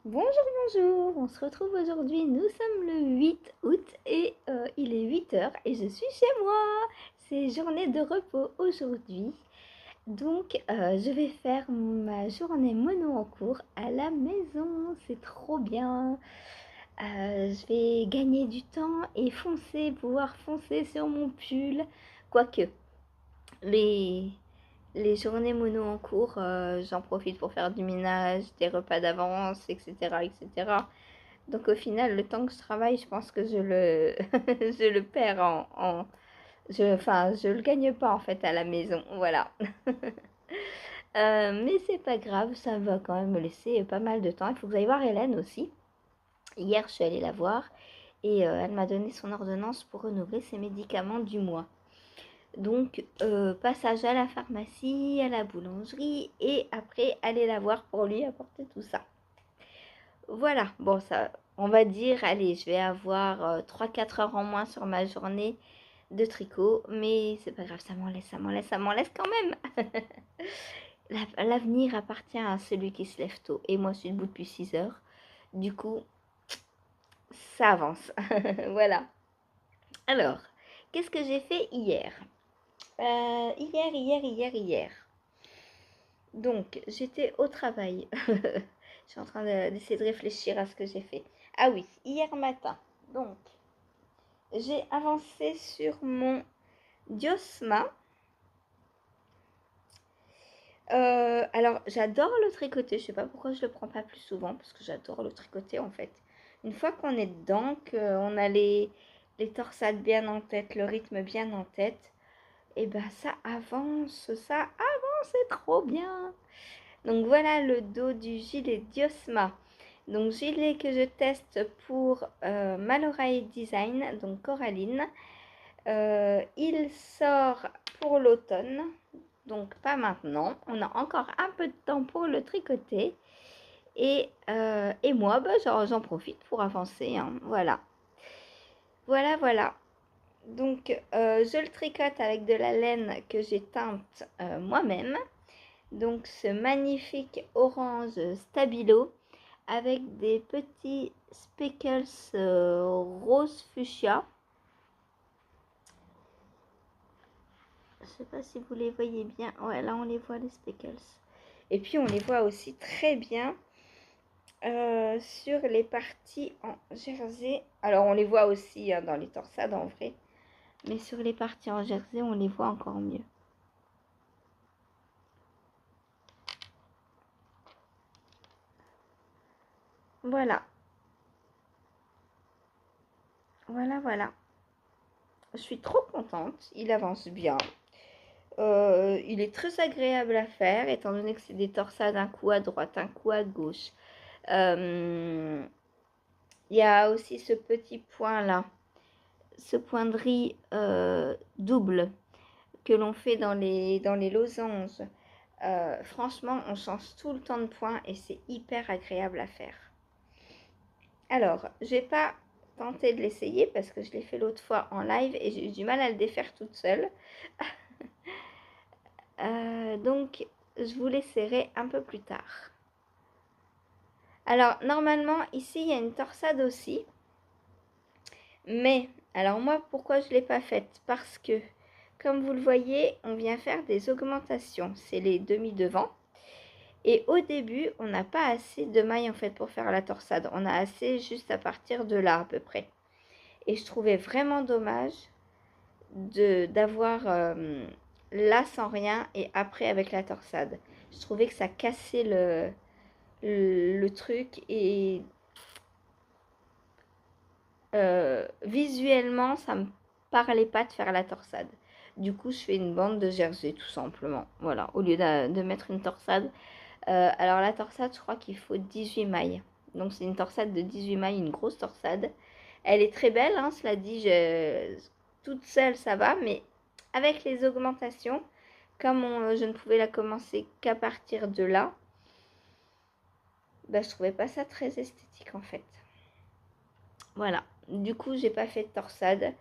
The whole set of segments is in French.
Bonjour, bonjour, on se retrouve aujourd'hui, nous sommes le 8 août et il est 8 heures et je suis chez moi. C'est journée de repos aujourd'hui, donc je vais faire ma journée mono en cours à la maison, c'est trop bien. Je vais gagner du temps et pouvoir foncer sur mon pull, quoique les, les journées mono en cours, j'en profite pour faire du ménage, des repas d'avance, etc., etc. Donc au final, le temps que je travaille, je pense que je le perds je le gagne pas en fait à la maison, voilà. Mais c'est pas grave, ça va quand même me laisser pas mal de temps. Il faut que j'aille voir Hélène aussi. Hier, je suis allée la voir et elle m'a donné son ordonnance pour renouveler ses médicaments du mois. Donc, passage à la pharmacie, à la boulangerie et après aller la voir pour lui apporter tout ça. Voilà, bon, ça, on va dire, allez, je vais avoir 3-4 heures en moins sur ma journée de tricot, mais c'est pas grave, ça m'en laisse quand même. L'avenir appartient à celui qui se lève tôt, et moi je suis debout depuis 6 heures, du coup, ça avance. Voilà. Alors, qu'est-ce que j'ai fait hier? Hier. Donc, j'étais au travail. Je suis en train d'essayer de réfléchir à ce que j'ai fait. Ah oui, hier matin. Donc, j'ai avancé sur mon Diosma. Alors, j'adore le tricoter. Je sais pas pourquoi je le prends pas plus souvent, parce que j'adore le tricoter en fait. Une fois qu'on est dedans, qu'on a les torsades bien en tête, le rythme bien en tête, et ben ça avance, c'est trop bien. Donc voilà le dos du gilet Diosma. Donc gilet que je teste pour Malorae Design, donc Coraline. Il sort pour l'automne, donc pas maintenant. On a encore un peu de temps pour le tricoter. Et moi, bah, j'en profite pour avancer, hein. Voilà. Voilà. Donc, je le tricote avec de la laine que j'ai teinte moi-même. Donc, ce magnifique orange stabilo avec des petits speckles rose fuchsia. Je sais pas si vous les voyez bien. Ouais, là on les voit les speckles. Et puis on les voit aussi très bien sur les parties en jersey. Alors on les voit aussi hein, dans les torsades en vrai. Mais sur les parties en jersey, on les voit encore mieux. Voilà. Voilà. Je suis trop contente. Il avance bien. Il est très agréable à faire, étant donné que c'est des torsades un coup à droite, un coup à gauche. Il y a aussi ce petit point là, ce point de riz double que l'on fait dans les losanges. Franchement, on change tout le temps de point et c'est hyper agréable à faire. Alors, je vais pas tenter de l'essayer parce que je l'ai fait l'autre fois en live et j'ai eu du mal à le défaire toute seule. Donc, je vous laisserai un peu plus tard. Alors, normalement, ici, il y a une torsade aussi. Mais, alors moi, pourquoi je ne l'ai pas faite? Parce que, comme vous le voyez, on vient faire des augmentations. C'est les demi-devants. Et au début, on n'a pas assez de mailles en fait pour faire la torsade. On a assez juste à partir de là à peu près. Et je trouvais vraiment dommage d'avoir là sans rien et après avec la torsade. Je trouvais que ça cassait le truc et visuellement ça me parlait pas de faire la torsade. Du coup je fais une bande de jersey tout simplement. Voilà, au lieu de mettre une torsade. Alors la torsade je crois qu'il faut 18 mailles. Donc c'est une torsade de 18 mailles, une grosse torsade. Elle est très belle, hein, cela dit, toute seule ça va, mais avec les augmentations, comme je ne pouvais la commencer qu'à partir de là, bah, je trouvais pas ça très esthétique en fait. Voilà, du coup j'ai pas fait de torsade.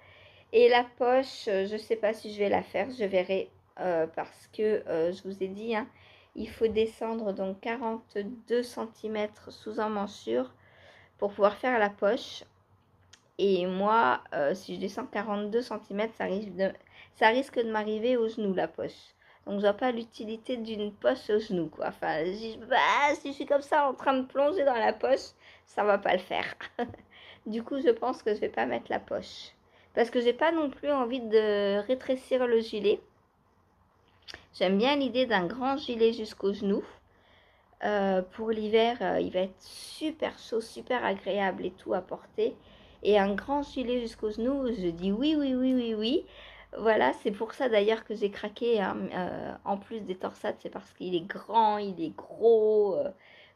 Et la poche, je sais pas si je vais la faire, je verrai parce que je vous ai dit, hein, il faut descendre donc 42 cm sous emmanchure pour pouvoir faire la poche. Et moi, si je descends 42 cm, ça risque de m'arriver au genou, la poche. Donc, je vois pas l'utilité d'une poche au genou, quoi. Enfin, si je suis comme ça en train de plonger dans la poche, ça va pas le faire. Du coup, je pense que je vais pas mettre la poche. Parce que j'ai pas non plus envie de rétrécir le gilet. J'aime bien l'idée d'un grand gilet jusqu'au genou. Pour l'hiver, il va être super chaud, super agréable et tout à porter. Et un grand gilet jusqu'aux genoux, je dis oui, oui, oui, oui, oui. Voilà, c'est pour ça d'ailleurs que j'ai craqué, hein. En plus des torsades, c'est parce qu'il est grand, il est gros.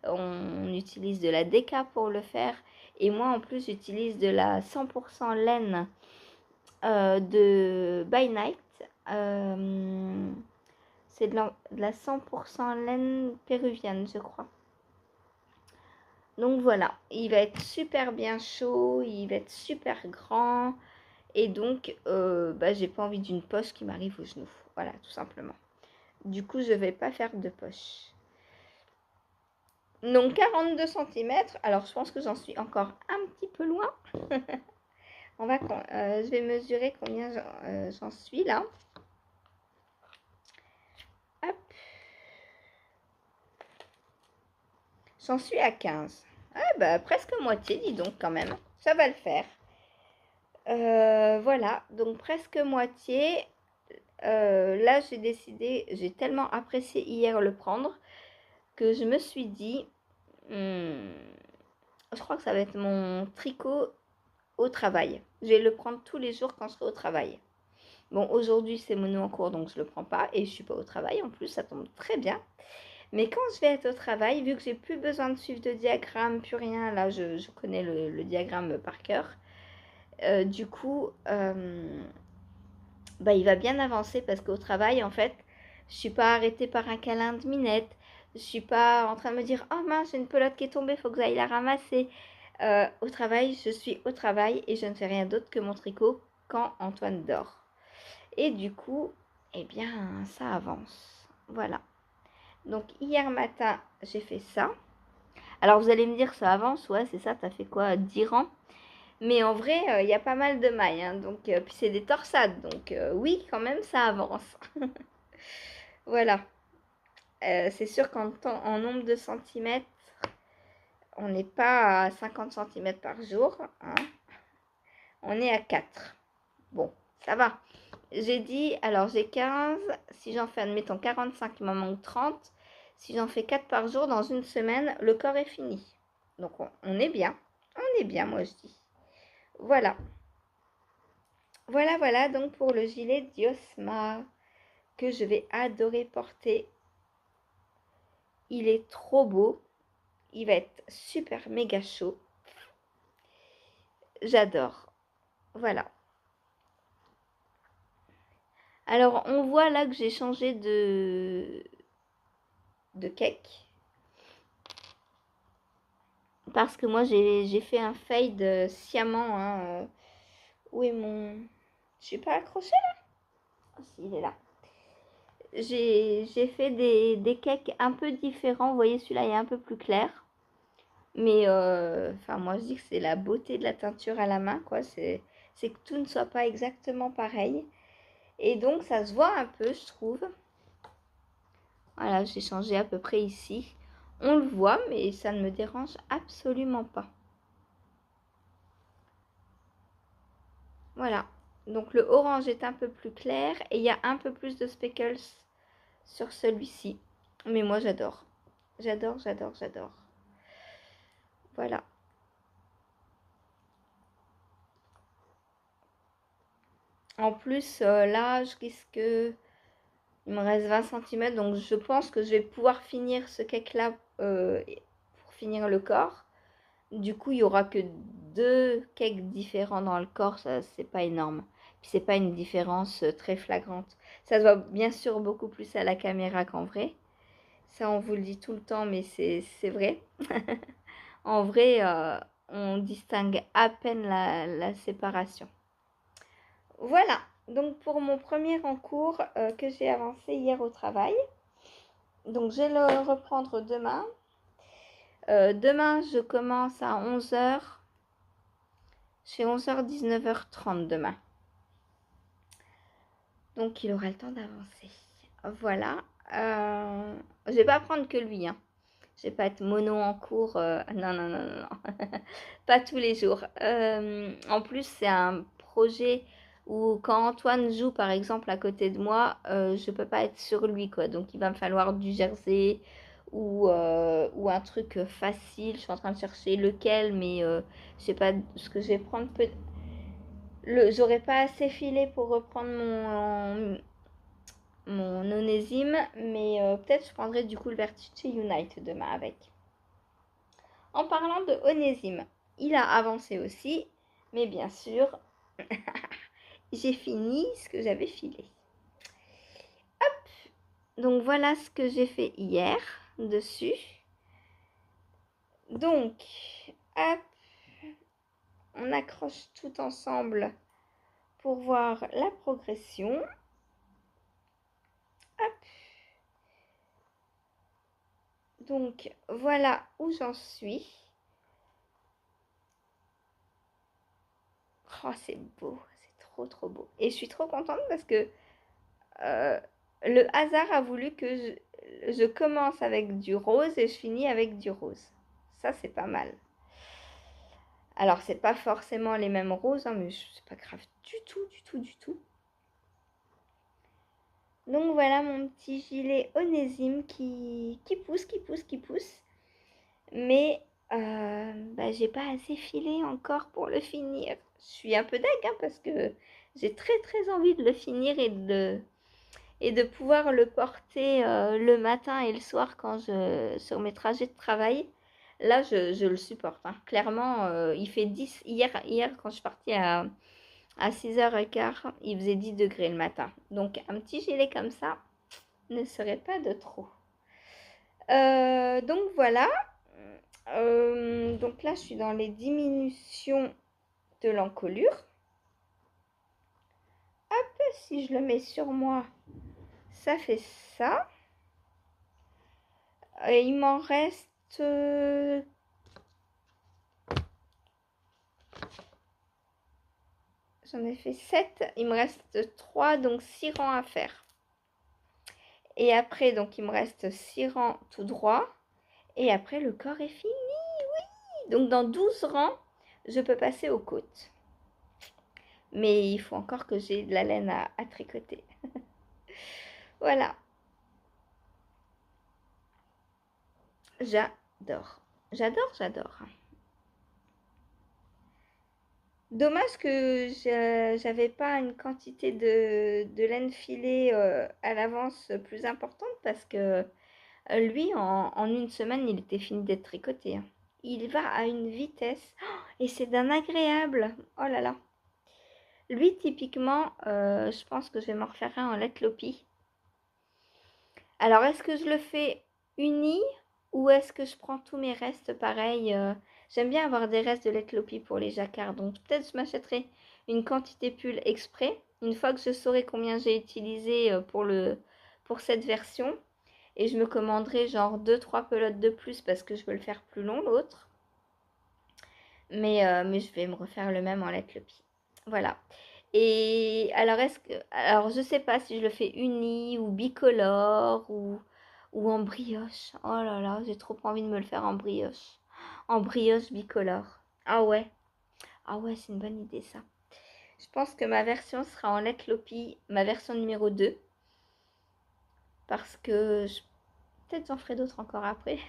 On utilise de la déca pour le faire. Et moi, en plus, j'utilise de la 100% laine de By Night. C'est de la 100% laine péruvienne, je crois. Donc voilà, il va être super bien chaud, il va être super grand. Et donc, j'ai pas envie d'une poche qui m'arrive au genou. Voilà, tout simplement. Du coup, je vais pas faire de poche. Donc 42 cm. Alors, je pense que j'en suis encore un petit peu loin. Je vais mesurer combien j'en suis là. Hop. J'en suis à 15. Ah, presque moitié, dis donc quand même. Ça va le faire. Voilà, donc presque moitié. Là, j'ai décidé, j'ai tellement apprécié hier le prendre que je me suis dit, je crois que ça va être mon tricot au travail. Je vais le prendre tous les jours quand je serai au travail. Bon, aujourd'hui, c'est mono en cours, donc je le prends pas et je suis pas au travail. En plus, ça tombe très bien. Mais quand je vais être au travail, vu que j'ai plus besoin de suivre de diagramme, plus rien, là, je connais le diagramme par cœur. Du coup, il va bien avancer parce qu'au travail, en fait, je suis pas arrêtée par un câlin de Minette. Je suis pas en train de me dire oh mince, j'ai une pelote qui est tombée, faut que j'aille la ramasser. Au travail, je suis au travail et je ne fais rien d'autre que mon tricot quand Antoine dort. Et du coup, eh bien, ça avance. Voilà. Donc hier matin, j'ai fait ça. Alors vous allez me dire ça avance, ouais, c'est ça, t'as fait quoi, 10 rangs? Mais en vrai, il y a pas mal de mailles, hein, donc, puis c'est des torsades, donc oui, quand même, ça avance. Voilà. C'est sûr en nombre de centimètres, on n'est pas à 50 cm par jour, hein. On est à 4. Bon, ça va. J'ai dit, alors j'ai 15, si j'en fais, admettons, 45, il m'en manque 30. Si j'en fais 4 par jour, dans une semaine, le corps est fini. Donc on est bien. On est bien, moi je dis. Voilà. Voilà, donc pour le gilet Diosma que je vais adorer porter. Il est trop beau. Il va être super méga chaud. J'adore. Voilà. Alors, on voit là que j'ai changé de cake. Parce que moi, j'ai fait un fade sciemment. Hein. Où est mon... Je suis pas accrochée là? Oh, si, il est là. J'ai fait des cakes un peu différents. Vous voyez, celui-là est un peu plus clair. Mais moi je dis que c'est la beauté de la teinture à la main, quoi. C'est que tout ne soit pas exactement pareil. Et donc ça se voit un peu, je trouve. Voilà, j'ai changé à peu près ici. On le voit, mais ça ne me dérange absolument pas. Voilà. Donc le orange est un peu plus clair et il y a un peu plus de speckles sur celui-ci. Mais moi j'adore. J'adore. Voilà. En plus, là, je risque... Il me reste 20 cm, donc je pense que je vais pouvoir finir ce cake-là pour finir le corps. Du coup, il n'y aura que 2 cakes différents dans le corps, ça c'est pas énorme. Puis c'est pas une différence très flagrante. Ça se voit bien sûr beaucoup plus à la caméra qu'en vrai. Ça, on vous le dit tout le temps, mais c'est vrai. En vrai, on distingue à peine la séparation. Voilà, donc pour mon premier en cours que j'ai avancé hier au travail. Donc, je vais le reprendre demain. Demain, je commence à 11h. Je fais 11h, 19h30 demain. Donc, il aura le temps d'avancer. Voilà. Je vais pas prendre que lui, hein. Je vais pas être mono en cours. Non, non, non, non, non. Pas tous les jours. En plus, c'est un projet où quand Antoine joue, par exemple, à côté de moi, je peux pas être sur lui, quoi. Donc, il va me falloir du jersey ou un truc facile. Je suis en train de chercher lequel, mais je sais pas ce que je vais prendre. J'aurais pas assez filé pour reprendre mon onésime, mais peut-être je prendrai du coup le Vertice Unite demain avec. En parlant de onésime, il a avancé aussi, mais bien sûr, j'ai fini ce que j'avais filé. Donc voilà ce que j'ai fait hier dessus. Donc, hop, on accroche tout ensemble pour voir la progression. Hop. Donc voilà où j'en suis. Oh, c'est beau, c'est trop trop beau. Et je suis trop contente parce que le hasard a voulu que je commence avec du rose et je finis avec du rose. Ça, c'est pas mal. Alors, c'est pas forcément les mêmes roses, hein, mais c'est pas grave du tout, du tout, du tout. Donc voilà mon petit gilet onésime qui pousse, qui pousse, qui pousse. Mais j'ai pas assez filé encore pour le finir. Je suis un peu deg hein, parce que j'ai très très envie de le finir et de pouvoir le porter le matin et le soir quand sur mes trajets de travail. Là, je le supporte. Hein. Clairement, il fait 10. Hier, quand je suis partie à 6h15, il faisait 10 degrés le matin. Donc, un petit gilet comme ça ne serait pas de trop. Donc, voilà. Donc là, je suis dans les diminutions de l'encolure. Hop, si je le mets sur moi, ça fait ça. Et il m'en reste... j'en ai fait 7. Il me reste 3, donc 6 rangs à faire. Et après, donc il me reste 6 rangs tout droit. Et après, le corps est fini. Oui. Donc dans 12 rangs, je peux passer aux côtes. Mais il faut encore que j'ai de la laine à tricoter. Voilà. J'adore. J'adore, j'adore. Dommage que j'avais pas une quantité de laine filée à l'avance plus importante parce que lui, en une semaine, il était fini d'être tricoté. Hein. Il va à une vitesse et c'est d'un agréable. Oh là là. Lui, typiquement, je pense que je vais m'en refaire un en Letlopi. Alors, est-ce que je le fais uni ou est-ce que je prends tous mes restes pareil j'aime bien avoir des restes de Letlopi pour les jacquards. Donc, peut-être je m'achèterai une quantité pull exprès. Une fois que je saurai combien j'ai utilisé pour cette version. Et je me commanderai genre 2-3 pelotes de plus parce que je veux le faire plus long l'autre. Mais je vais me refaire le même en Letlopi. Voilà. Et alors je sais pas si je le fais uni ou bicolore ou en brioche. Oh là là, j'ai trop envie de me le faire en brioche. En brioche bicolore. Ah ouais. Ah ouais, c'est une bonne idée ça. Je pense que ma version sera en Letlopi, ma version numéro 2. Parce que peut-être j'en ferai d'autres encore après.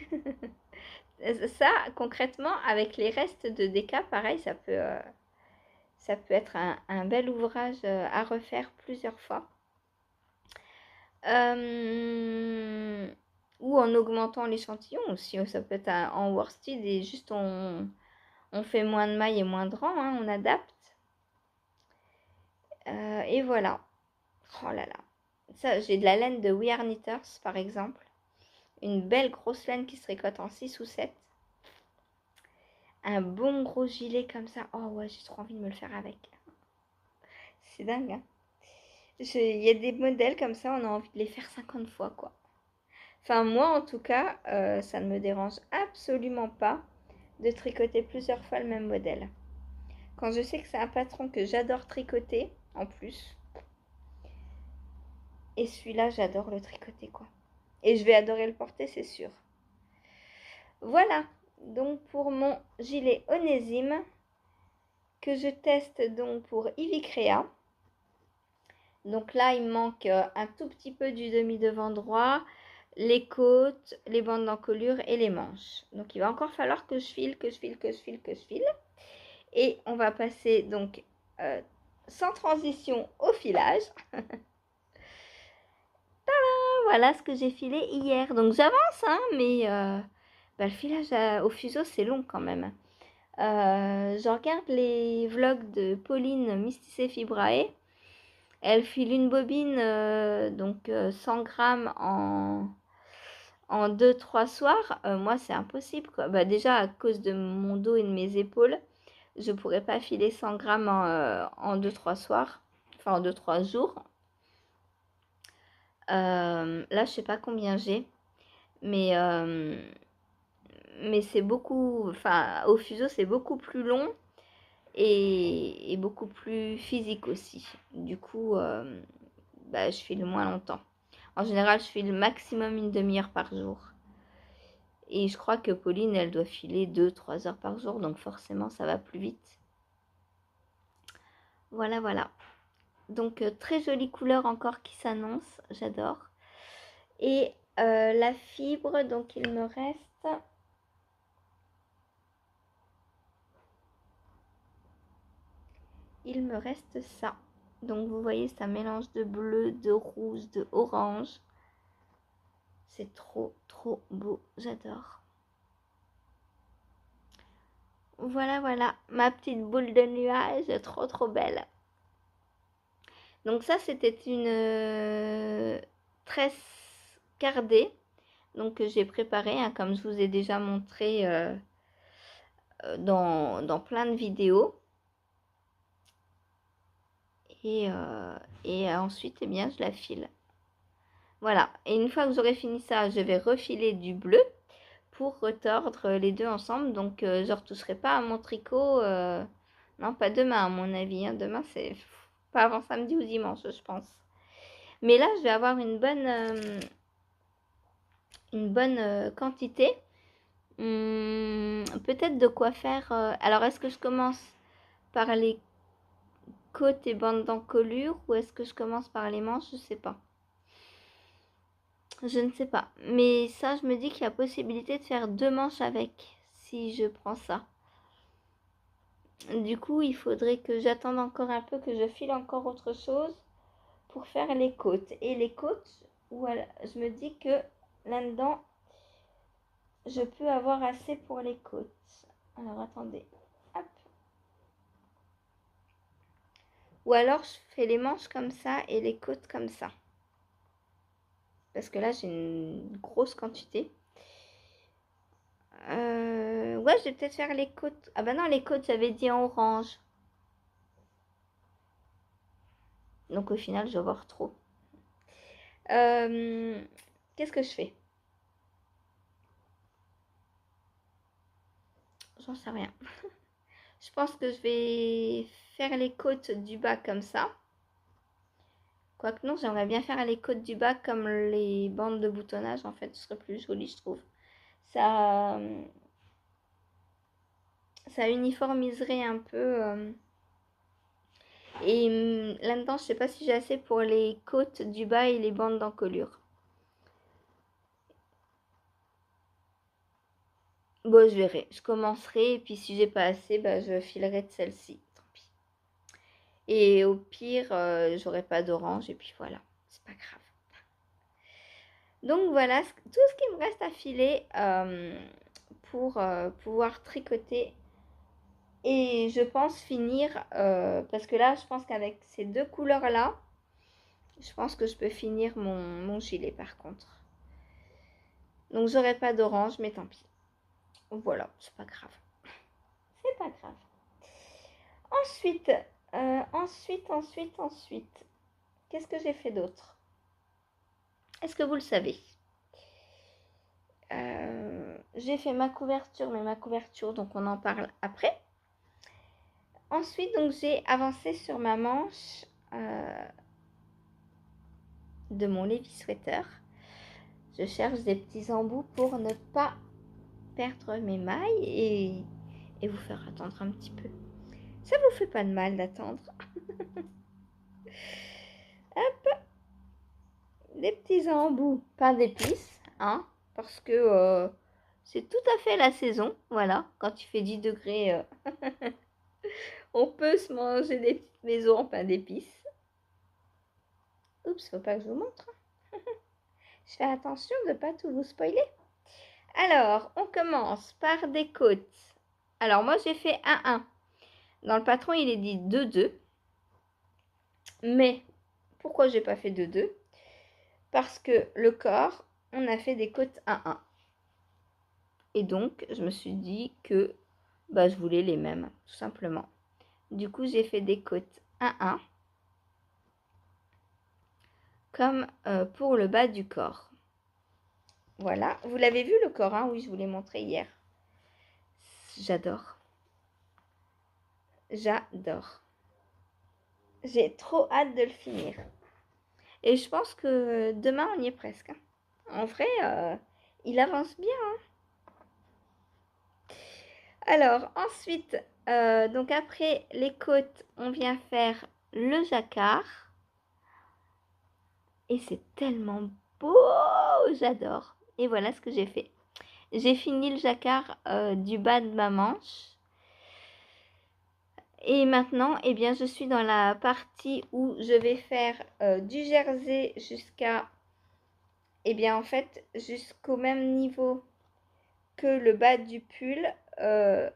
Ça, concrètement, avec les restes de déca, pareil, ça peut être un bel ouvrage à refaire plusieurs fois. Ou en augmentant l'échantillon aussi. Ça peut être en worsted et juste on fait moins de mailles et moins de rangs, hein, on adapte. Et voilà. Oh là là. Ça, j'ai de la laine de We Are Knitters, par exemple. Une belle grosse laine qui se récolte en 6 ou 7. Un bon gros gilet comme ça. Oh ouais, j'ai trop envie de me le faire avec. C'est dingue, hein. Il y a des modèles comme ça, on a envie de les faire 50 fois, quoi. Enfin, moi, en tout cas, ça ne me dérange absolument pas de tricoter plusieurs fois le même modèle. Quand je sais que c'est un patron que j'adore tricoter, en plus, et celui-là, j'adore le tricoter, quoi. Et je vais adorer le porter, c'est sûr. Voilà, donc pour mon gilet Onésime, que je teste donc pour Ivy Crea. Donc là, il me manque un tout petit peu du demi-devant droit, les côtes, les bandes d'encolure et les manches. Donc il va encore falloir que je file, que je file, que je file, que je file. Et on va passer donc sans transition au filage. Voilà ce que j'ai filé hier. Donc j'avance, hein, mais le filage au fuseau, c'est long quand même. Je regarde les vlogs de Pauline Mysticée Fibrae. Elle file une bobine, donc 100 grammes en 2-3 soirs. Moi, c'est impossible, quoi. Bah, déjà, à cause de mon dos et de mes épaules, je pourrais pas filer 100 grammes en 2-3 soirs. Enfin, en 2-3 jours. Là, je sais pas combien j'ai. Mais, mais c'est beaucoup... Enfin, au fuseau, c'est beaucoup plus long. Et beaucoup plus physique aussi. Du coup, bah, je file moins longtemps. En général, je file maximum une demi-heure par jour. Et je crois que Pauline, elle doit filer 2-3 heures par jour. Donc forcément, ça va plus vite. Voilà, voilà. Donc, très jolie couleur encore qui s'annonce. J'adore. Et la fibre, donc il me reste... Il me reste ça. Donc vous voyez, c'est un mélange de bleu, de rouge, de orange. C'est trop, trop beau. J'adore. Voilà, voilà. Ma petite boule de nuage, trop, trop belle. Donc ça, c'était une tresse cardée. Donc que j'ai préparée, hein, comme je vous ai déjà montré dans plein de vidéos. Et ensuite, eh bien, je la file. Voilà. Et une fois que j'aurai fini ça, je vais refiler du bleu pour retordre les deux ensemble. Donc, je ne retoucherai pas à mon tricot. Non, pas demain, à mon avis. Hein. Demain, c'est pas avant samedi ou dimanche, je pense. Mais là, je vais avoir une bonne quantité. Peut-être de quoi faire. Alors, est-ce que je commence par les côtes et bandes d'encolure ou est-ce que je commence par les manches? Je sais pas. Je ne sais pas. Mais ça, je me dis qu'il y a possibilité de faire 2 manches avec si je prends ça. Du coup, il faudrait que j'attende encore un peu, que je file encore autre chose pour faire les côtes. Et les côtes, voilà, je me dis que là-dedans, je peux avoir assez pour les côtes. Alors, attendez. Hop. Ou alors, je fais les manches comme ça et les côtes comme ça. Parce que là, j'ai une grosse quantité. Ouais, je vais peut-être faire les côtes. Ah bah non, les côtes, j'avais dit en orange. Donc au final, je vais avoir trop. Qu'est-ce que je fais? J'en sais rien. Je pense que je vais faire les côtes du bas comme ça. Quoique non, j'aimerais bien faire les côtes du bas comme les bandes de boutonnage. En fait, ce serait plus joli, je trouve. Ça uniformiserait un peu. Et là-dedans, je sais pas si j'ai assez pour les côtes du bas et les bandes d'encolure. Bon, je verrai. Je commencerai et puis si j'ai pas assez, bah, je filerai de celle-ci. Tant pis. Et au pire, j'aurai pas d'orange et puis voilà. C'est pas grave. Donc voilà, tout ce qui me reste à filer pour pouvoir tricoter. Et je pense finir, parce que là, je pense qu'avec ces deux couleurs-là, je pense que je peux finir mon gilet par contre. Donc j'aurai pas d'orange, mais tant pis. Voilà, c'est pas grave. C'est pas grave. Ensuite, qu'est-ce que j'ai fait d'autre? Est-ce que vous le savez? j'ai fait ma couverture, mais ma couverture, donc on en parle après. Ensuite, donc j'ai avancé sur ma manche de mon Levi sweater. Je cherche des petits embouts pour ne pas perdre mes mailles et vous faire attendre un petit peu. Ça vous fait pas de mal d'attendre. Hop, des petits embouts, pain d'épices, hein, parce que c'est tout à fait la saison. Voilà, quand il fait 10 degrés, on peut se manger des petites maisons en pain d'épices. Oups, faut pas que je vous montre. Je fais attention de ne pas tout vous spoiler. Alors, on commence par des côtes. Alors, moi, j'ai fait 1-1. Dans le patron, il est dit 2-2. Mais, pourquoi j'ai pas fait 2-2? Parce que le corps, on a fait des côtes 1-1. Et donc, je me suis dit que je voulais les mêmes, tout simplement. Du coup, j'ai fait des côtes 1-1. Comme pour le bas du corps. Voilà. Vous l'avez vu le corps, hein? Oui, je vous l'ai montré hier. J'adore. J'adore. J'ai trop hâte de le finir. Et je pense que demain, on y est presque. En vrai, il avance bien. Hein. Alors, ensuite, donc après les côtes, on vient faire le jacquard. Et c'est tellement beau, j'adore. Et voilà ce que j'ai fait. J'ai fini le jacquard du bas de ma manche. Et maintenant, eh bien, je suis dans la partie où je vais faire du jersey jusqu'à, eh bien, en fait, jusqu'au même niveau que le bas du pull.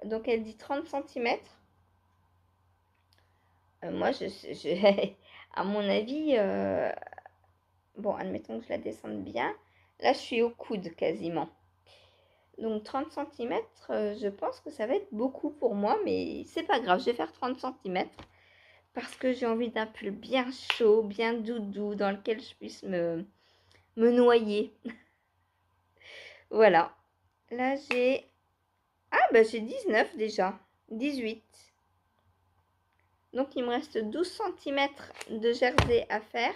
Donc, elle dit 30 cm. Moi, à mon avis, bon, admettons que je la descende bien. Là, je suis au coude quasiment. Donc 30 cm, je pense que ça va être beaucoup pour moi, mais c'est pas grave, je vais faire 30 cm parce que j'ai envie d'un pull bien chaud, bien doudou, dans lequel je puisse me noyer. Voilà. Là, j'ai... Ah, j'ai 19 déjà. 18. Donc, il me reste 12 cm de jersey à faire.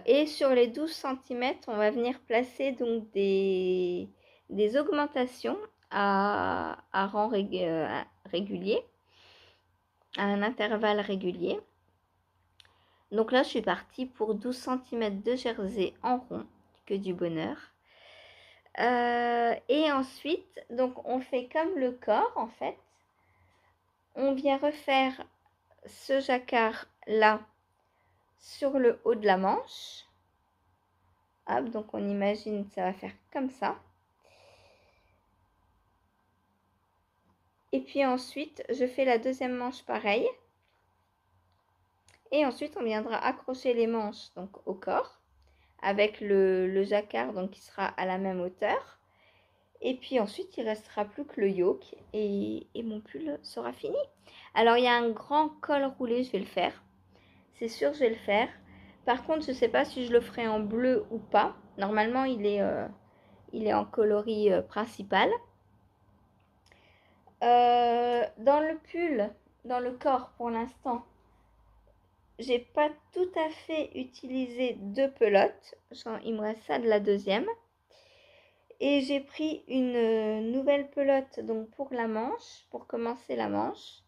Et sur les 12 cm, on va venir placer donc des augmentations à rang régulier, à un intervalle régulier. Donc là, je suis partie pour 12 cm de jersey en rond, que du bonheur. Et ensuite, donc on fait comme le corps en fait. On vient refaire ce jacquard là sur le haut de la manche. Hop, donc on imagine que ça va faire comme ça. Et puis ensuite, je fais la deuxième manche pareil. Et ensuite, on viendra accrocher les manches donc au corps avec le jacquard donc qui sera à la même hauteur. Et puis ensuite, il ne restera plus que le yoke et mon pull sera fini. Alors, il y a un grand col roulé, je vais le faire. C'est sûr, je vais le faire. Par contre, je ne sais pas si je le ferai en bleu ou pas. Normalement, il est en coloris principal. Dans le pull, dans le corps pour l'instant, j'ai pas tout à fait utilisé deux pelotes. Il me reste ça de la deuxième. Et j'ai pris une nouvelle pelote donc pour la manche, pour commencer la manche.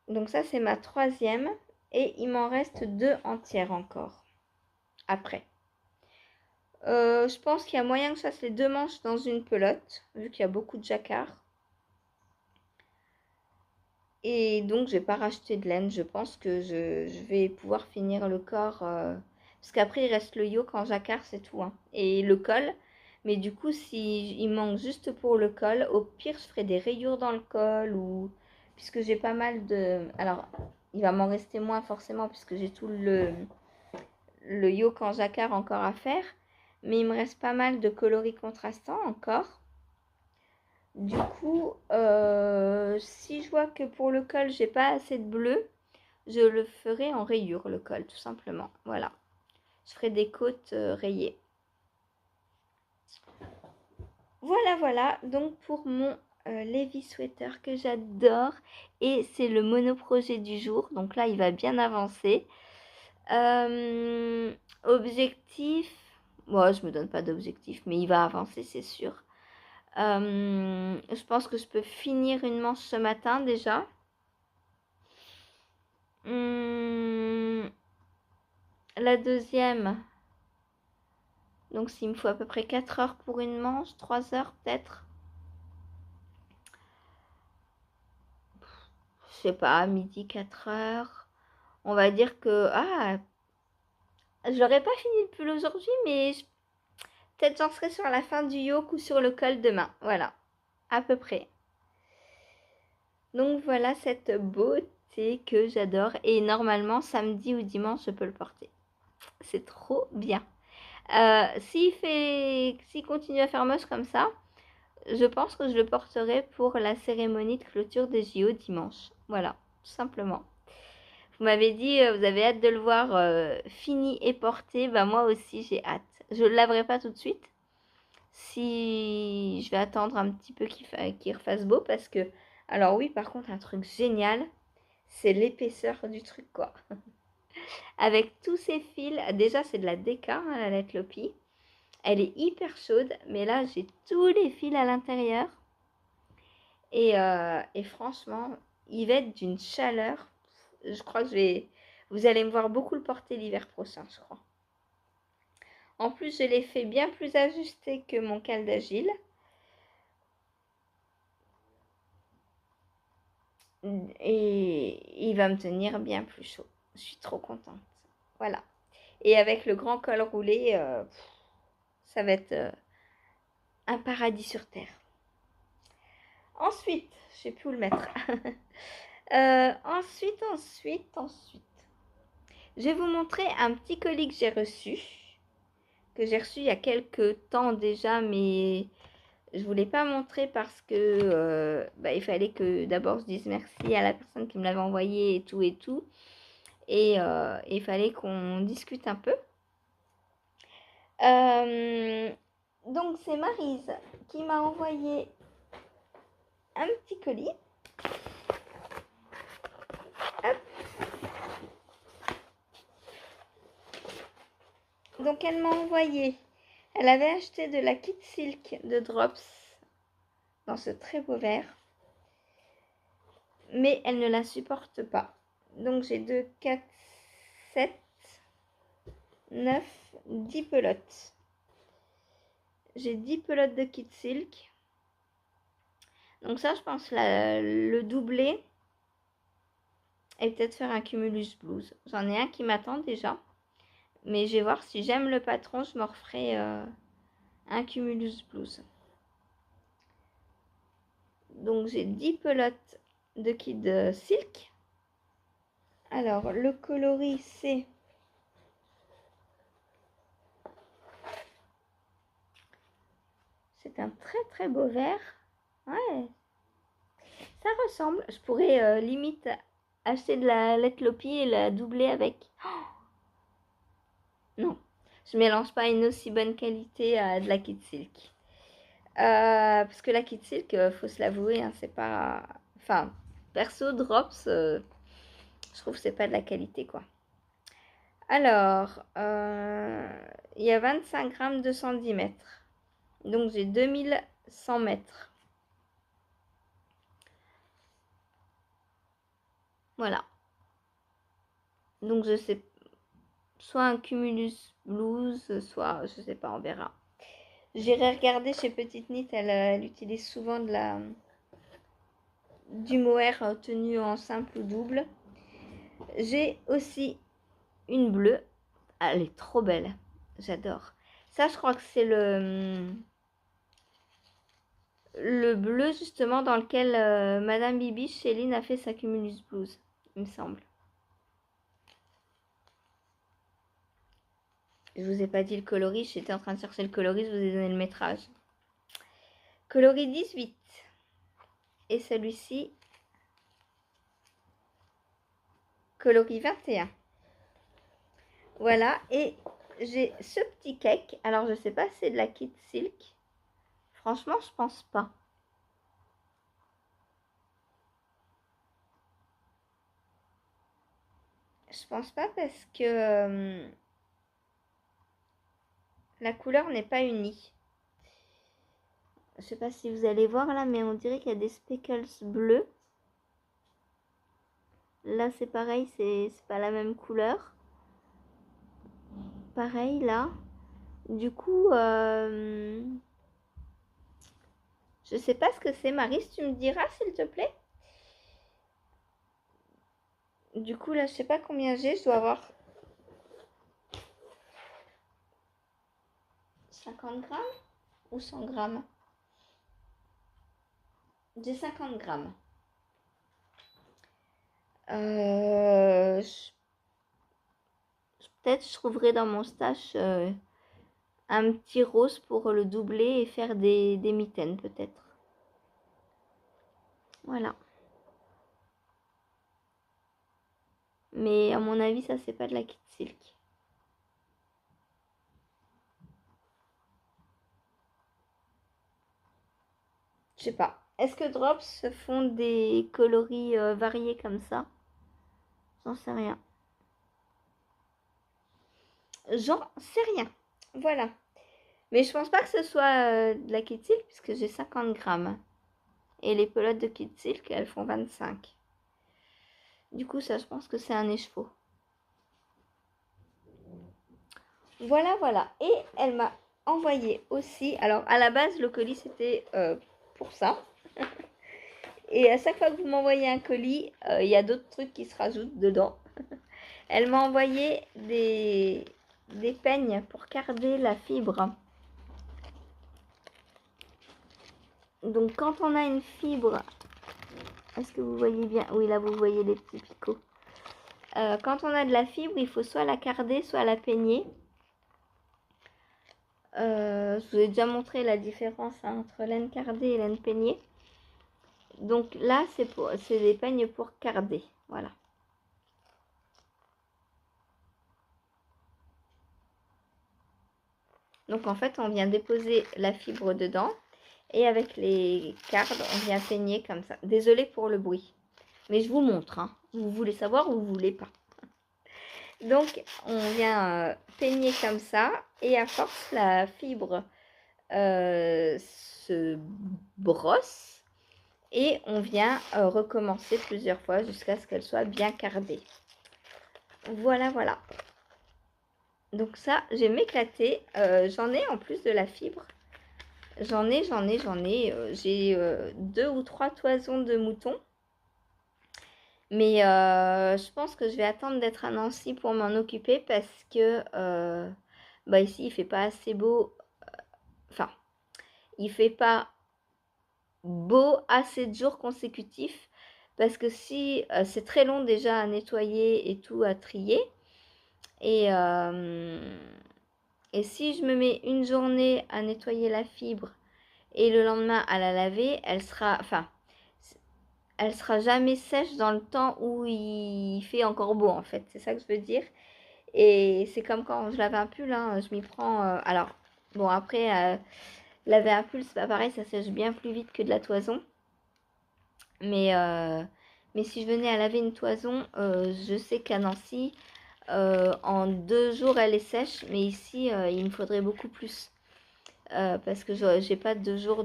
Donc ça c'est ma troisième. Et il m'en reste deux entières encore. Après. Je pense qu'il y a moyen que je fasse les deux manches dans une pelote, vu qu'il y a beaucoup de jacquard. Et donc, je n'ai pas racheté de laine. Je pense que je vais pouvoir finir le corps. Parce qu'après, il reste le yoke en jacquard, c'est tout. Hein. Et le col. Mais du coup, il manque juste pour le col, au pire, je ferai des rayures dans le col. Puisque j'ai pas mal de... Alors, il va m'en rester moins forcément, puisque j'ai tout le yoke en jacquard encore à faire. Mais il me reste pas mal de coloris contrastants encore. Du coup, si je vois que pour le col, j'ai pas assez de bleu, je le ferai en rayure, le col, tout simplement. Voilà. Je ferai des côtes rayées. Voilà, voilà, donc pour mon Levi sweater que j'adore, et c'est le monoprojet du jour, donc là il va bien avancer. Objectif, moi je me donne pas d'objectif, mais il va avancer c'est sûr. Je pense que je peux finir une manche ce matin déjà. La deuxième, donc s'il me faut à peu près 4 heures pour une manche, 3 heures peut-être. Je sais pas, midi, 4 heures. On va dire que, j'aurais pas fini le pull aujourd'hui, mais peut-être j'en serai sur la fin du yoke ou sur le col demain. Voilà, à peu près. Donc voilà cette beauté que j'adore. Et normalement, samedi ou dimanche, je peux le porter. C'est trop bien. S'il continue à faire moche comme ça, je pense que je le porterai pour la cérémonie de clôture des JO dimanche. Voilà, tout simplement. Vous m'avez dit, vous avez hâte de le voir fini et porté. Bah moi aussi, j'ai hâte. Je ne le laverai pas tout de suite. Si je vais attendre un petit peu qu'il refasse beau parce que... Alors oui, par contre, un truc génial, c'est l'épaisseur du truc, quoi. Avec tous ces fils, déjà c'est de la déca, hein, la Let Lopi. Elle est hyper chaude, mais là j'ai tous les fils à l'intérieur. Et franchement, il va être d'une chaleur. Je crois que vous allez me voir beaucoup le porter l'hiver prochain, je crois. En plus, je l'ai fait bien plus ajusté que mon cal d'agile. Et il va me tenir bien plus chaud. Je suis trop contente. Voilà. Et avec le grand col roulé, ça va être un paradis sur terre. Ensuite, je sais plus où le mettre. Ensuite. Je vais vous montrer un petit colis que j'ai reçu. Il y a quelques temps déjà, mais je voulais pas montrer parce que il fallait que d'abord je dise merci à la personne qui me l'avait envoyé et tout et tout. Et il fallait qu'on discute un peu. Donc c'est Maryse qui m'a envoyé un petit colis. Hop. Donc elle m'a envoyé, elle avait acheté de la Kid Silk de Drops dans ce très beau vert, mais elle ne la supporte pas. Donc j'ai 2, 4, 7, 9, 10 pelotes. J'ai 10 pelotes de Kid Silk. Donc ça, je pense le doubler et peut-être faire un Cumulus Blues. J'en ai un qui m'attend déjà. Mais je vais voir si j'aime le patron, je me referai un Cumulus Blues. Donc j'ai 10 pelotes de Kid Silk. Alors le coloris c'est un très très beau vert. Ouais, ça ressemble. Je pourrais limite acheter de la Let Lopi et la doubler avec. Oh non, je mélange pas une aussi bonne qualité à de la Kid Silk. Parce que la Kid Silk, faut se l'avouer, hein, c'est pas... Enfin, perso, Drops, je trouve que c'est pas de la qualité, quoi. Alors, il y a 25 grammes, 210 mètres. Donc, j'ai 2100 mètres. Voilà. Donc, je sais... Soit un Cumulus Blues, soit... Je sais pas, on verra. J'irai regarder chez Petite Knit. Elle utilise souvent du mohair tenu en simple ou double. J'ai aussi une bleue. Elle est trop belle. J'adore. Ça, je crois que c'est le bleu justement dans lequel Madame Bibi Chéline a fait sa Cumulus Blues, il me semble. Je vous ai pas dit le coloris, j'étais en train de chercher le coloris, je vous ai donné le métrage. Coloris 18. Et celui-ci, coloris 21. Voilà, et j'ai ce petit cake. Alors, je sais pas si c'est de la Kid Silk. Franchement, je pense pas. Je pense pas parce que la couleur n'est pas unie. Je sais pas si vous allez voir là, mais on dirait qu'il y a des speckles bleus. Là, c'est pareil, c'est pas la même couleur. Pareil là. Du coup, je sais pas ce que c'est. Marie, tu me diras s'il te plaît. Du coup, là, je sais pas combien j'ai. Je dois avoir 50 grammes ou 100 grammes. J'ai 50 grammes. Peut-être je trouverai dans mon stash un petit rose pour le doubler et faire des mitaines peut-être. Voilà. Mais à mon avis, ça c'est pas de la Kid Silk. Je sais pas. Est-ce que Drops font des coloris variés comme ça? J'en sais rien. J'en sais rien. Voilà. Mais je pense pas que ce soit de la Kid Silk puisque j'ai 50 grammes. Et les pelotes de Kid Silk, elles font 25. Du coup, ça, je pense que c'est un écheveau. Voilà, voilà. Et elle m'a envoyé aussi. Alors, à la base, le colis, c'était pour ça. Et à chaque fois que vous m'envoyez un colis, il y a d'autres trucs qui se rajoutent dedans. Elle m'a envoyé des peignes pour garder la fibre. Donc, quand on a une fibre, est-ce que vous voyez bien? Oui, là, vous voyez les petits picots. Quand on a de la fibre, il faut soit la carder, soit la peigner. Je vous ai déjà montré la différence entre laine cardée et laine peignée. Donc là, c'est des peignes pour carder. Voilà. Donc en fait, on vient déposer la fibre dedans. Et avec les cardes, on vient peigner comme ça. Désolée pour le bruit. Mais je vous montre. Hein. Vous voulez savoir ou vous voulez pas. Donc, on vient peigner comme ça. Et à force, la fibre se brosse. Et on vient recommencer plusieurs fois jusqu'à ce qu'elle soit bien cardée. Voilà, voilà. Donc ça, j'ai m'éclater. J'en ai en plus de la fibre. J'en ai. J'ai 2 ou 3 toisons de moutons. Mais je pense que je vais attendre d'être à Nancy pour m'en occuper parce que ici, il fait pas assez beau. Enfin, il fait pas beau assez de jours consécutifs. Parce que si c'est très long déjà à nettoyer et tout, à trier. Et si je me mets une journée à nettoyer la fibre et le lendemain à la laver, elle sera jamais sèche dans le temps où il fait encore beau en fait. C'est ça que je veux dire. Et c'est comme quand je lave un pull, hein, je m'y prends. Alors, bon, après, laver un pull, c'est pas pareil, ça sèche bien plus vite que de la toison. Mais si je venais à laver une toison, je sais qu'à Nancy, en 2 jours, elle est sèche, mais ici, il me faudrait beaucoup plus. Parce que j'ai pas 2 jours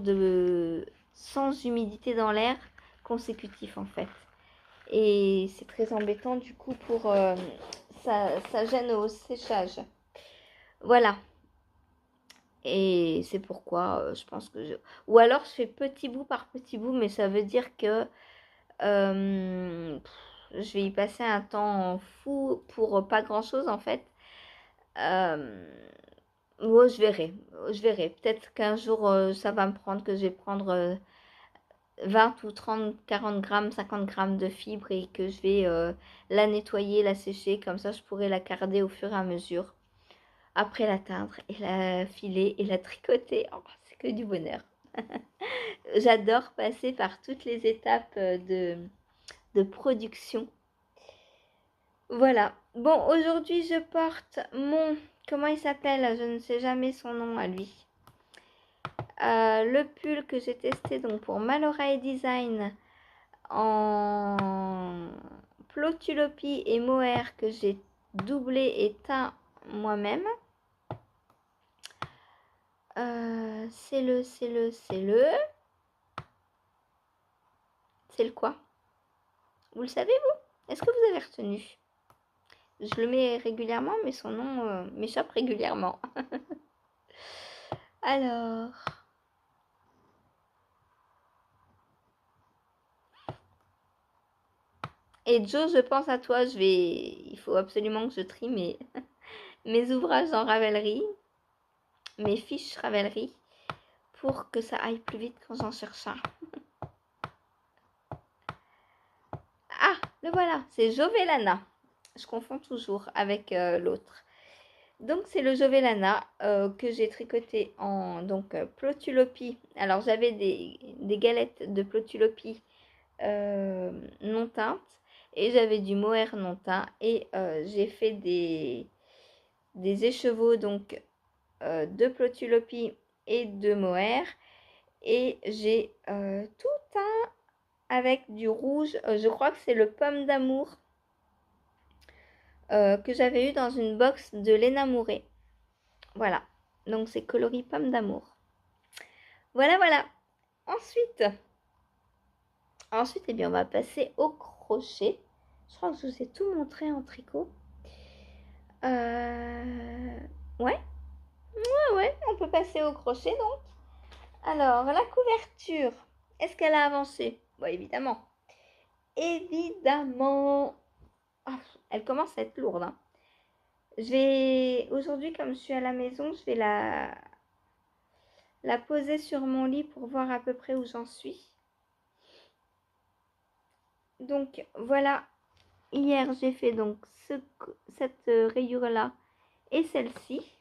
sans humidité dans l'air consécutif en fait. Et c'est très embêtant du coup pour ça gêne au séchage. Voilà. Et c'est pourquoi je pense que ou alors je fais petit bout par petit bout, mais ça veut dire que je vais y passer un temps fou pour pas grand chose en fait. Ouais, je verrai. Je verrai. Peut-être qu'un jour, ça va me prendre que je vais prendre 20 ou 30, 40 grammes, 50 grammes de fibres et que je vais la nettoyer, la sécher. Comme ça, je pourrai la carder au fur et à mesure. Après la teindre et la filer et la tricoter. Oh, c'est que du bonheur. J'adore passer par toutes les étapes de production. Voilà. Bon, aujourd'hui, je porte mon... Comment il s'appelle? Je ne sais jamais son nom à lui. Le pull que j'ai testé donc pour Malorai Design en Plotulopie et mohair que j'ai doublé et teint moi-même. C'est le quoi? Vous le savez, vous? Est-ce que vous avez retenu? Je le mets régulièrement, mais son nom m'échappe régulièrement. Alors... Et Joe, je pense à toi, il faut absolument que je trie mes ouvrages en Ravelry, mes fiches Ravelry, pour que ça aille plus vite quand j'en cherche un. Ah, le voilà, c'est Jovelana. Je confonds toujours avec l'autre. Donc c'est le Jovelana que j'ai tricoté en Plotulopie. Alors j'avais des galettes de Plotulopie non teintes et j'avais du mohair non teint et j'ai fait des écheveaux donc de Plotulopie et de mohair et j'ai tout teint avec du rouge. Je crois que c'est le pomme d'amour que j'avais eu dans une box de Léna Mouret. Voilà, donc c'est coloris pomme d'amour. Voilà, voilà. Ensuite, eh bien, on va passer au crochet. Je crois que je vous ai tout montré en tricot. Ouais, on peut passer au crochet donc. Alors, la couverture, est-ce qu'elle a avancé? Bon, évidemment. Évidemment. Oh, elle commence à être lourde. Hein. Aujourd'hui, comme je suis à la maison, je vais la poser sur mon lit pour voir à peu près où j'en suis. Donc, voilà. Hier, j'ai fait donc cette rayure-là et celle-ci.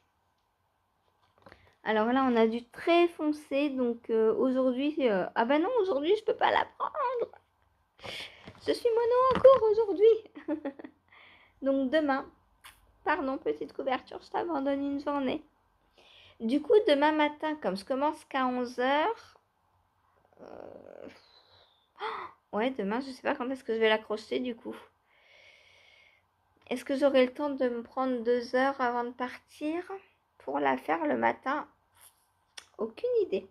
Alors là, on a du très foncé. Donc, aujourd'hui... ah bah non, aujourd'hui, je peux pas la prendre. Je suis mono en cours aujourd'hui. Donc, demain... Pardon, petite couverture, je t'abandonne une journée. Du coup, demain matin, comme je commence qu'à 11h... Ouais, demain, je sais pas quand est-ce que je vais l'accrocher du coup. Est-ce que j'aurai le temps de me prendre 2 heures avant de partir pour la faire le matin? Aucune idée.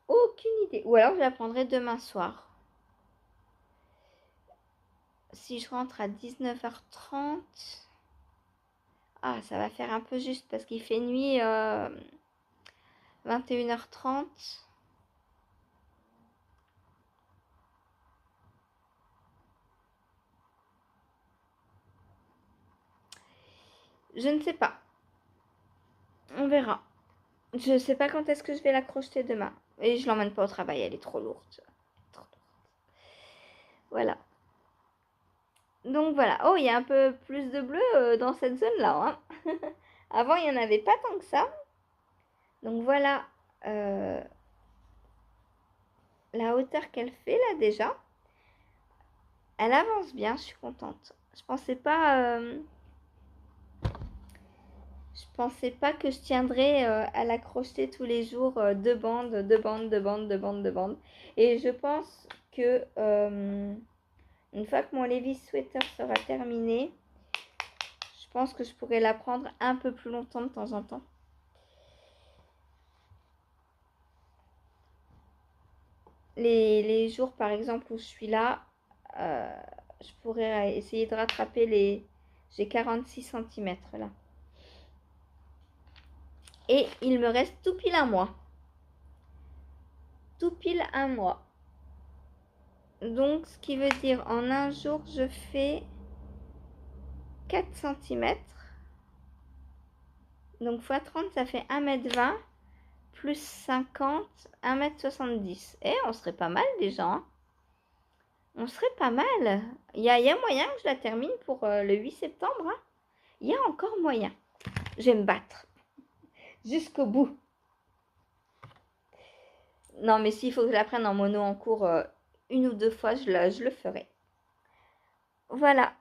Aucune idée. Ou alors je la prendrai demain soir. Si je rentre à 19h30... Ah, ça va faire un peu juste parce qu'il fait nuit 21h30. Je ne sais pas. On verra. Je ne sais pas quand est-ce que je vais la crocheter demain. Et je l'emmène pas au travail, elle est trop lourde. Voilà. Donc voilà. Oh, il y a un peu plus de bleu dans cette zone-là. Hein. Avant, il n'y en avait pas tant que ça. Donc voilà la hauteur qu'elle fait là déjà. Elle avance bien, je suis contente. Je pensais pas que je tiendrais à la crocheter tous les jours deux bandes. Et je pense que une fois que mon Levi's sweater sera terminé, je pense que je pourrais la prendre un peu plus longtemps de temps en temps. Les jours par exemple où je suis là, je pourrais essayer de rattraper j'ai 46 cm là. Et il me reste tout pile un mois. Tout pile un mois. Donc, ce qui veut dire en un jour, je fais 4 cm. Donc, x 30, ça fait 1m20. Plus 50, 1m70. Eh, on serait pas mal déjà. Hein. On serait pas mal. Il y a moyen que je la termine pour le 8 septembre. Hein. Il y a encore moyen. Je vais me battre. Jusqu'au bout. Non, mais s'il faut que je la prenne en mono en cours une ou deux fois, je le ferai. Voilà.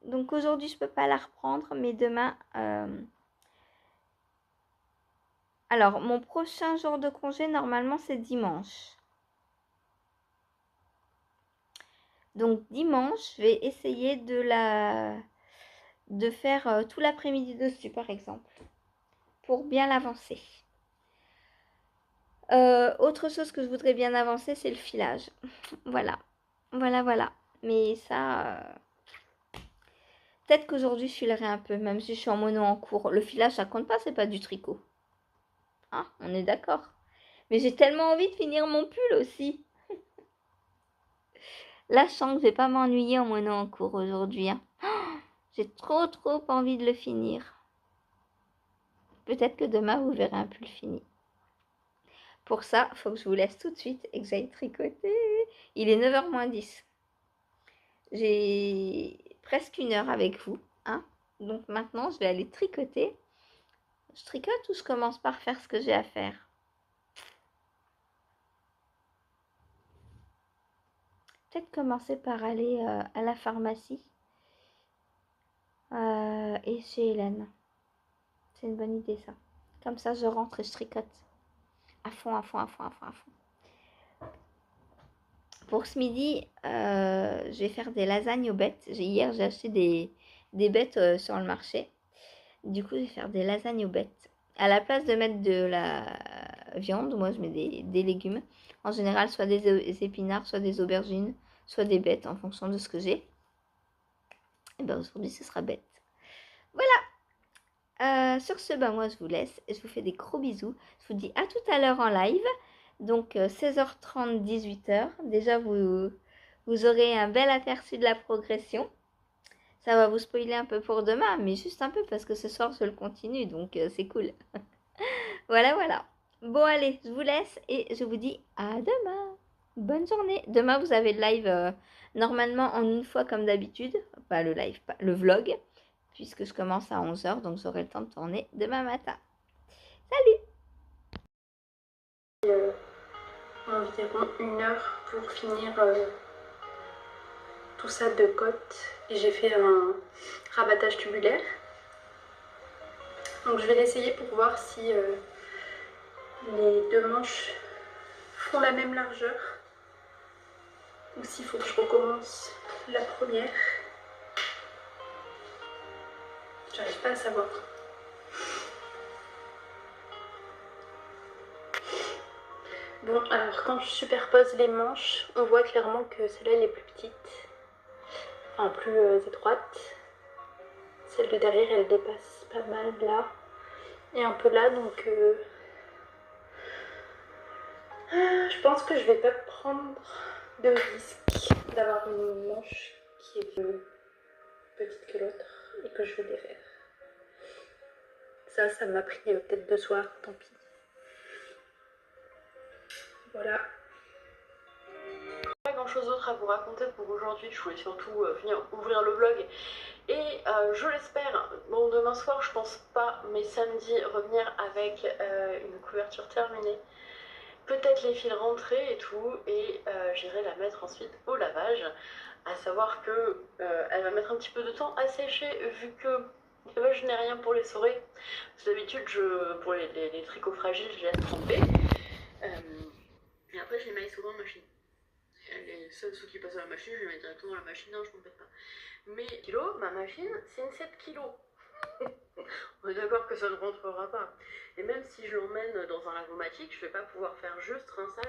Donc aujourd'hui, je peux pas la reprendre, mais demain... Alors, mon prochain jour de congé, normalement, c'est dimanche. Donc, dimanche, je vais essayer de faire tout l'après-midi dessus, par exemple, pour bien l'avancer. Autre chose que je voudrais bien avancer, c'est le filage. Voilà. Voilà. Mais ça, peut-être qu'aujourd'hui, je filerai un peu, même si je suis en mono en cours. Le filage, ça compte pas, c'est pas du tricot. Hein, on est d'accord. Mais j'ai tellement envie de finir mon pull aussi. Là, je sens que je vais pas m'ennuyer en mono en cours aujourd'hui. Hein. J'ai trop envie de le finir. Peut-être que demain, vous verrez un pull fini. Pour ça, il faut que je vous laisse tout de suite et que j'aille tricoter. Il est 9h moins 10. J'ai presque 1 heure avec vous. Hein. Donc maintenant, je vais aller tricoter. Je tricote ou je commence par faire ce que j'ai à faire? Peut-être commencer par aller à la pharmacie et chez Hélène. C'est une bonne idée ça. Comme ça, je rentre et je tricote. À fond. Pour ce midi, je vais faire des lasagnes aux bêtes. Hier, j'ai acheté des bêtes sur le marché. Du coup, je vais faire des lasagnes aux bêtes. À la place de mettre de la viande, moi, je mets des légumes. En général, soit des épinards, soit des aubergines, soit des bêtes, en fonction de ce que j'ai. Et bien, aujourd'hui, ce sera bête. Voilà. Sur ce, moi, je vous laisse. Je vous fais des gros bisous. Je vous dis à tout à l'heure en live. Donc 16h30, 18h. Déjà, vous aurez un bel aperçu de la progression. Ça va vous spoiler un peu pour demain, mais juste un peu parce que ce soir, je le continue. Donc c'est cool. Voilà. Bon, allez, je vous laisse et je vous dis à demain. Bonne journée. Demain, vous avez le live normalement en une fois comme d'habitude. Pas le live, pas le vlog. Puisque je commence à 11h, donc j'aurai le temps de tourner demain matin. Salut! Environ 1 heure pour finir tout ça de côte et j'ai fait un rabattage tubulaire. Donc je vais l'essayer pour voir si les 2 manches font la même largeur ou s'il faut que je recommence la première. J'arrive pas à savoir. Bon, alors quand je superpose les manches, on voit clairement que celle-là elle est plus petite, enfin plus étroite. Celle de derrière elle dépasse pas mal là et un peu là, donc je pense que je vais pas prendre de risque d'avoir une manche qui est plus petite que l'autre et que je vais défaire. Ça m'a pris peut-être 2 soirs, tant pis. Voilà. Pas grand chose d'autre à vous raconter pour aujourd'hui. Je voulais surtout venir ouvrir le vlog et je l'espère, bon demain soir je pense pas, mais samedi revenir avec une couverture terminée. Peut-être les fils rentrés et tout, et j'irai la mettre ensuite au lavage. À savoir que elle va mettre un petit peu de temps à sécher vu que je n'ai rien pour les sorer. D'habitude, pour les tricots fragiles, je les laisse tremper. Et après, je les mets souvent en machine. Les seuls ceux qui passent à la machine, je les mets directement dans la machine, non, je m'embête pas. Mais ma machine, c'est une 7 kg. On est d'accord que ça ne rentrera pas. Et même si je l'emmène dans un lavomatique, je vais pas pouvoir faire juste rinçage.